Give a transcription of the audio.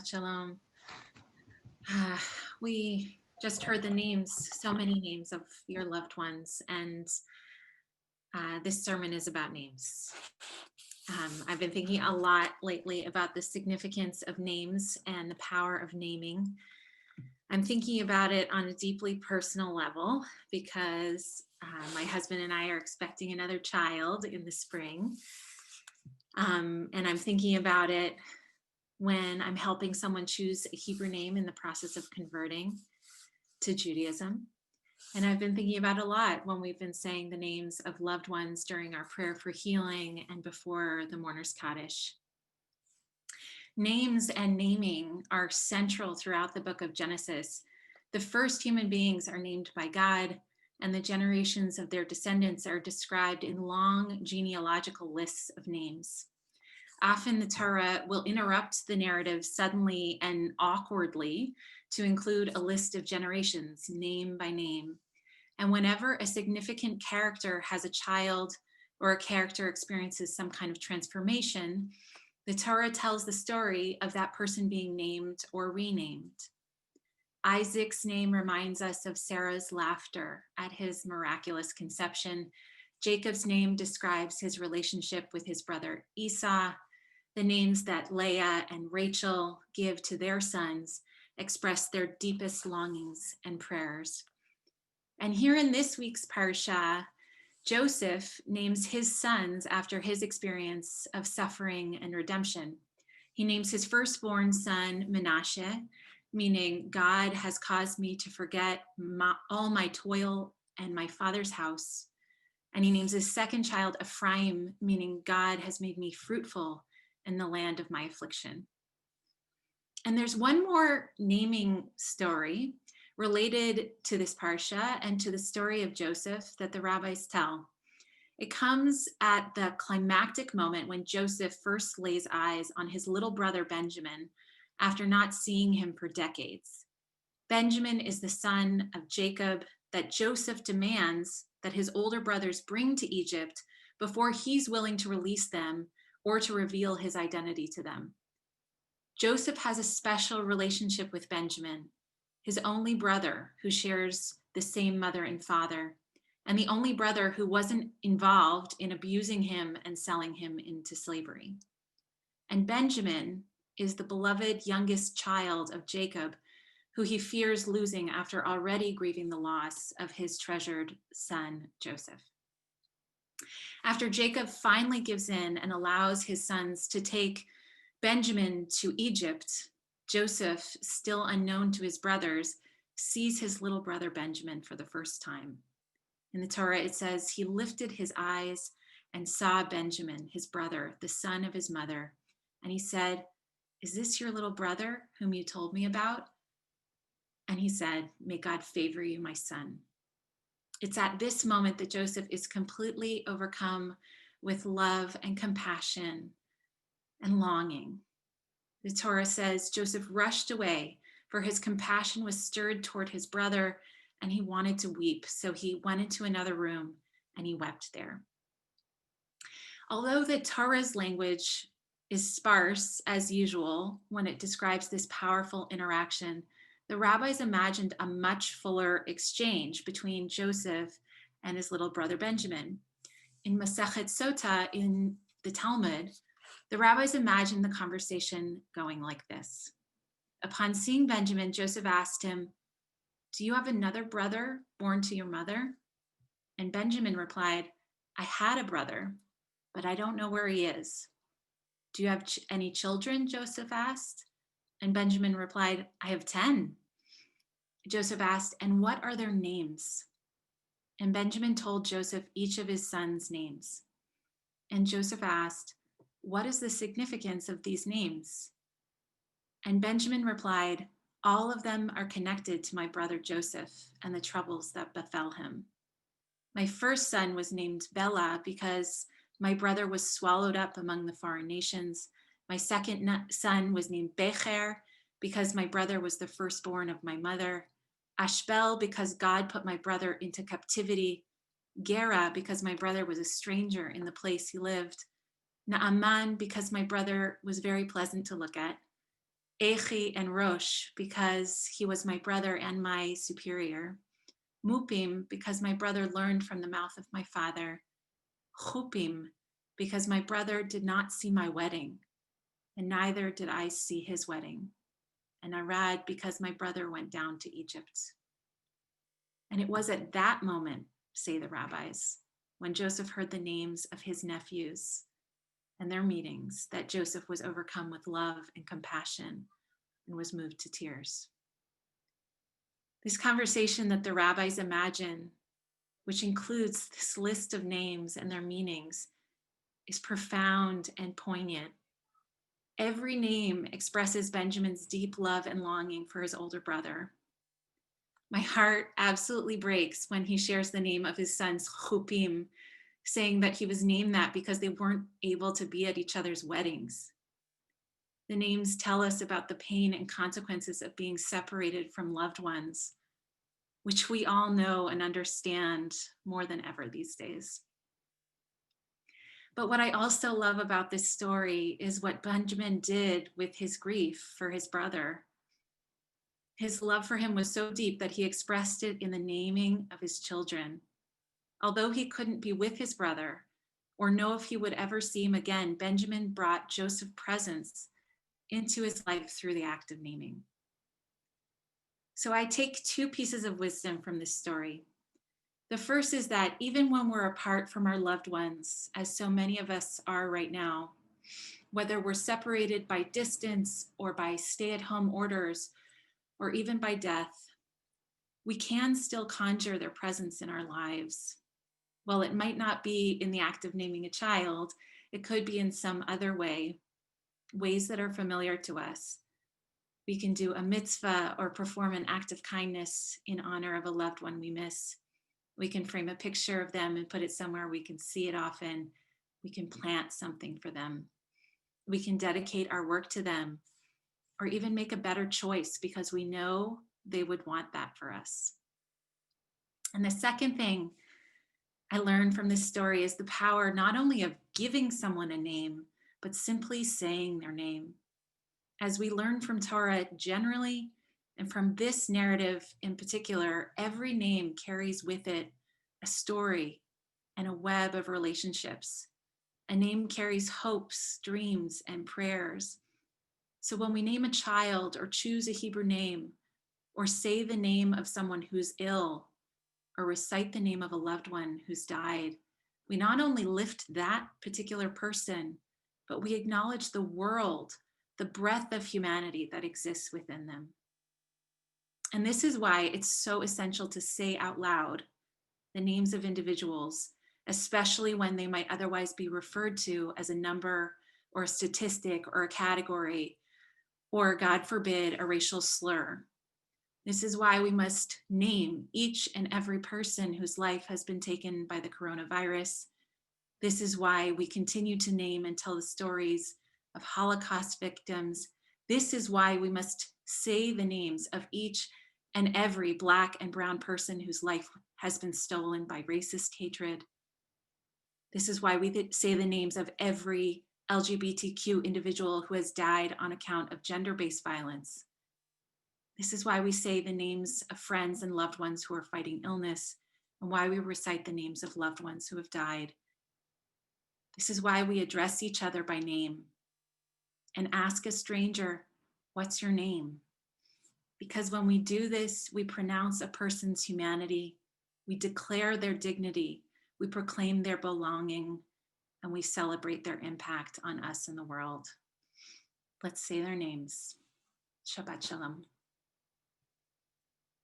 Shabbat Shalom. We just heard the names, so many names of your loved ones, and this sermon is about names. I've been thinking a lot lately about the significance of names and the power of naming. I'm thinking about it on a deeply personal level because my husband and I are expecting another child in the spring. And I'm thinking about it when I'm helping someone choose a Hebrew name in the process of converting to Judaism. And I've been thinking about it a lot when we've been saying the names of loved ones during our prayer for healing and before the mourner's Kaddish. Names and naming are central throughout the book of Genesis. The first human beings are named by God, and the generations of their descendants are described in long genealogical lists of names. Often the Torah will interrupt the narrative suddenly and awkwardly to include a list of generations, name by name. And whenever a significant character has a child or a character experiences some kind of transformation, the Torah tells the story of that person being named or renamed. Isaac's name reminds us of Sarah's laughter at his miraculous conception. Jacob's name describes his relationship with his brother Esau. The names that Leah and Rachel give to their sons express their deepest longings and prayers. And here in this week's Parsha, Joseph names his sons after his experience of suffering and redemption. He names his firstborn son Menashe, meaning God has caused me to forget all my toil and my father's house. And he names his second child Ephraim, meaning God has made me fruitful in the land of my affliction. And there's one more naming story related to this parsha and to the story of Joseph that the rabbis tell. It comes at the climactic moment when Joseph first lays eyes on his little brother Benjamin after not seeing him for decades. Benjamin is the son of Jacob that Joseph demands that his older brothers bring to Egypt before he's willing to release them or to reveal his identity to them. Joseph has a special relationship with Benjamin, his only brother who shares the same mother and father, and the only brother who wasn't involved in abusing him and selling him into slavery. And Benjamin is the beloved youngest child of Jacob, who he fears losing after already grieving the loss of his treasured son, Joseph. After Jacob finally gives in and allows his sons to take Benjamin to Egypt, Joseph, still unknown to his brothers, sees his little brother Benjamin for the first time. In the Torah, it says, he lifted his eyes and saw Benjamin, his brother, the son of his mother. And he said, "Is this your little brother whom you told me about?" And he said, "May God favor you, my son." It's at this moment that Joseph is completely overcome with love and compassion and longing. The Torah says Joseph rushed away, for his compassion was stirred toward his brother, and he wanted to weep. So he went into another room and he wept there. Although the Torah's language is sparse, as usual, when it describes this powerful interaction, the rabbis imagined a much fuller exchange between Joseph and his little brother Benjamin. In Masechet Sota, in the Talmud, the rabbis imagined the conversation going like this. Upon seeing Benjamin, Joseph asked him, "Do you have another brother born to your mother?" And Benjamin replied, "I had a brother, but I don't know where he is." "Do you have any children?" Joseph asked. And Benjamin replied, "I have 10. Joseph asked, "And what are their names?" And Benjamin told Joseph each of his sons' names. And Joseph asked, "What is the significance of these names?" And Benjamin replied, "All of them are connected to my brother Joseph and the troubles that befell him. My first son was named Bela because my brother was swallowed up among the foreign nations. My second son was named Becher because my brother was the firstborn of my mother. Ashbel because God put my brother into captivity. Gera because my brother was a stranger in the place he lived. Naaman because my brother was very pleasant to look at. Echi and Rosh, because he was my brother and my superior. Mupim, because my brother learned from the mouth of my father. Chupim, because my brother did not see my wedding, and neither did I see his wedding. And Arad, because my brother went down to Egypt. And it was at that moment, say the rabbis, when Joseph heard the names of his nephews and their meetings, that Joseph was overcome with love and compassion and was moved to tears. This conversation that the rabbis imagine, which includes this list of names and their meanings, is profound and poignant. Every name expresses Benjamin's deep love and longing for his older brother. My heart absolutely breaks when he shares the name of his sons, Chupim, saying that he was named that because they weren't able to be at each other's weddings. The names tell us about the pain and consequences of being separated from loved ones, which we all know and understand more than ever these days. But what I also love about this story is what Benjamin did with his grief for his brother. His love for him was so deep that he expressed it in the naming of his children. Although he couldn't be with his brother or know if he would ever see him again, Benjamin brought Joseph's presence into his life through the act of naming. So I take two pieces of wisdom from this story. The first is that even when we're apart from our loved ones, as so many of us are right now, whether we're separated by distance or by stay-at-home orders, or even by death, we can still conjure their presence in our lives. While it might not be in the act of naming a child, it could be in some other way, ways that are familiar to us. We can do a mitzvah or perform an act of kindness in honor of a loved one we miss. We can frame a picture of them and put it somewhere we can see it often. We can plant something for them. We can dedicate our work to them, or even make a better choice because we know they would want that for us. And the second thing I learned from this story is the power not only of giving someone a name, but simply saying their name. As we learn from Torah generally, and from this narrative in particular, every name carries with it a story and a web of relationships. A name carries hopes, dreams, and prayers. So when we name a child or choose a Hebrew name, or say the name of someone who's ill, or recite the name of a loved one who's died, we not only lift that particular person, but we acknowledge the world, the breadth of humanity that exists within them. And this is why it's so essential to say out loud the names of individuals, especially when they might otherwise be referred to as a number or a statistic or a category, or God forbid, a racial slur. This is why we must name each and every person whose life has been taken by the coronavirus. This is why we continue to name and tell the stories of Holocaust victims. This is why we must say the names of each and every Black and brown person whose life has been stolen by racist hatred. This is why we say the names of every LGBTQ individual who has died on account of gender-based violence. This is why we say the names of friends and loved ones who are fighting illness, and why we recite the names of loved ones who have died. This is why we address each other by name and ask a stranger, "What's your name?" Because when we do this, we pronounce a person's humanity, we declare their dignity, we proclaim their belonging, and we celebrate their impact on us and the world. Let's say their names. Shabbat Shalom.